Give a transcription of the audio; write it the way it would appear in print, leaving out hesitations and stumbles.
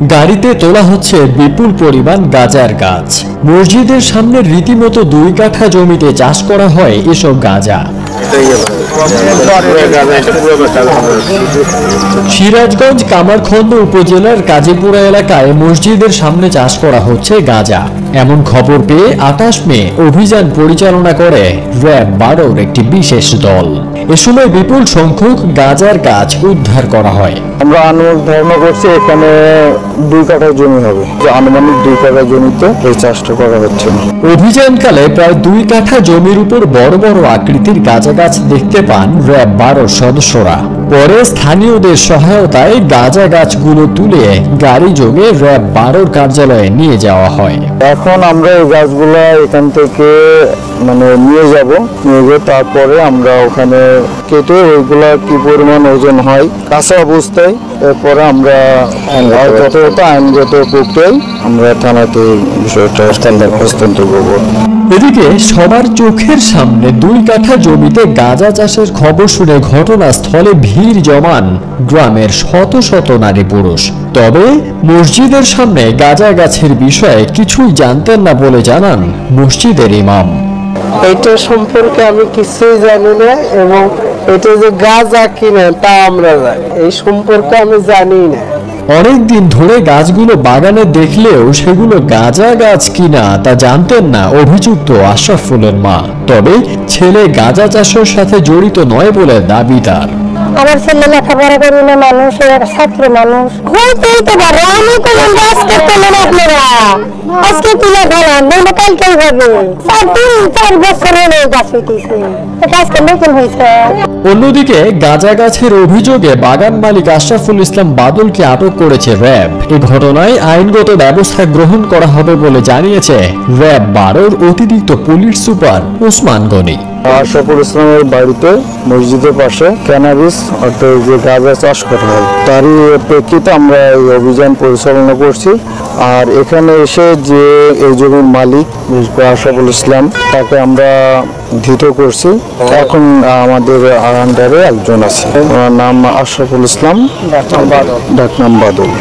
গাড়িতে তোলা হচ্ছে বিপুল পরিমাণ গাঁজার গাছ। মসজিদের সামনে রীতিমতো 2 কাঠা জমিতে চাষ করা হয় এসব গাঁজা। সিরাজগঞ্জ কামারখন্দ উপজেলার কাজীপুরা এলাকায় মসজিদের সামনে চাষ করা হচ্ছে গাঁজা। এমন খবর পেয়ে 28 মে অভিযান পরিচালনা করে র‍্যাব 12-র একটি বিশেষ দল। এ সময় বিপুল সংখ্যক গাঁজার গাছ উদ্ধার করা হয়। আমরা আনুমানিক ধারণা করছি এখানে 2 কাঠা জমি হবে, আনুমানিক 2 কাঠা জমিতে এই চাষটা করা হচ্ছে। অভিযানকালে প্রায় 2 কাঠা জমির উপর বড় বড় আকৃতির গাঁজা গাছ দেখতে পান র‍্যাব 12 সদস্যরা। পরে স্থানীয়দের সহায়তায় গাঁজা গাছগুলো তুলে গাড়ি যোগে র‍্যাব 12-র কার্যালয়ে নিয়ে যাওয়া হয়। এখন আমরা এই গাছগুলা এখান থেকে নিয়ে যাব, তারপরে আমরা ওখানে কেটে ওইগুলা কি পরিমাণ ওজন হয় কাঁচা অবস্থায়, এরপরে আমরা যথাযথ আইনগত প্রক্রিয়ায় আমরা থানাতে বিষয়টা হস্তান্তর করব। এদিকে সবার চোখের সামনে 2 কাঠা জমিতে গাঁজা চাষের খবর শুনে ঘটনাস্থলে ভিড় জমান গ্রামের শত শত নারী পুরুষ। তবে মসজিদের সামনে গাঁজা গাছের বিষয়ে কিছুই জানতেন না বলে জানান মসজিদের ইমাম। এটা সম্পর্কে আমি কিছুই জানি না, এবং এটা যে গাঁজা কিনা তা আমরা জানি, এই সম্পর্কে আমি জানি না। অনেকদিন ধরে গাছগুলো বাগানে দেখলেও সেগুলো গাঁজা গাছ কিনা তা জানতেন না অভিযুক্ত আশরাফুলের মা। তবে ছেলে গাঁজা চাষের সাথে জড়িত নয় বলে দাবি তার। আমার ছেলে লেখাপড়া করে না, মানুষ ছাত্র মানুষ হইতেই তো পারে। আমি কোনো গাছ করতে না, আপনারা আজকে তুলে ফেলাম না, কালকেই হবে। 4 বছর হলে গাছ হইতেছে, গাছটা নতুন হয়েছে। অন্যদিকে গাঁজা গাছের অভিযোগে বাগান মালিক আশরাফুল ইসলাম বাদলকে আটক করেছে র‍্যাব। এই ঘটনায় আইনগত ব্যবস্থা গ্রহণ করা হবে বলে জানিয়েছে র‍্যাব 12-র অতিরিক্ত পুলিশ সুপার ওসমান গনি। আশরাফুল ইসলামের বাড়িতে মসজিদের পাশে ক্যানাবিস অর্থাৎ যে গাঁজা চাষ করা হয়, তারই প্রেক্ষিতে আমরা এই অভিযান পরিচালনা করছি। আর এখানে এসে যে এই জমির মালিক আশরাফুল ইসলাম, তাকে আমরা ধৃত করছি। এখন আমাদের আন্ডারে একজন আছে, ওনার নাম আশরাফুল ইসলাম, ডাকনাম বাদল।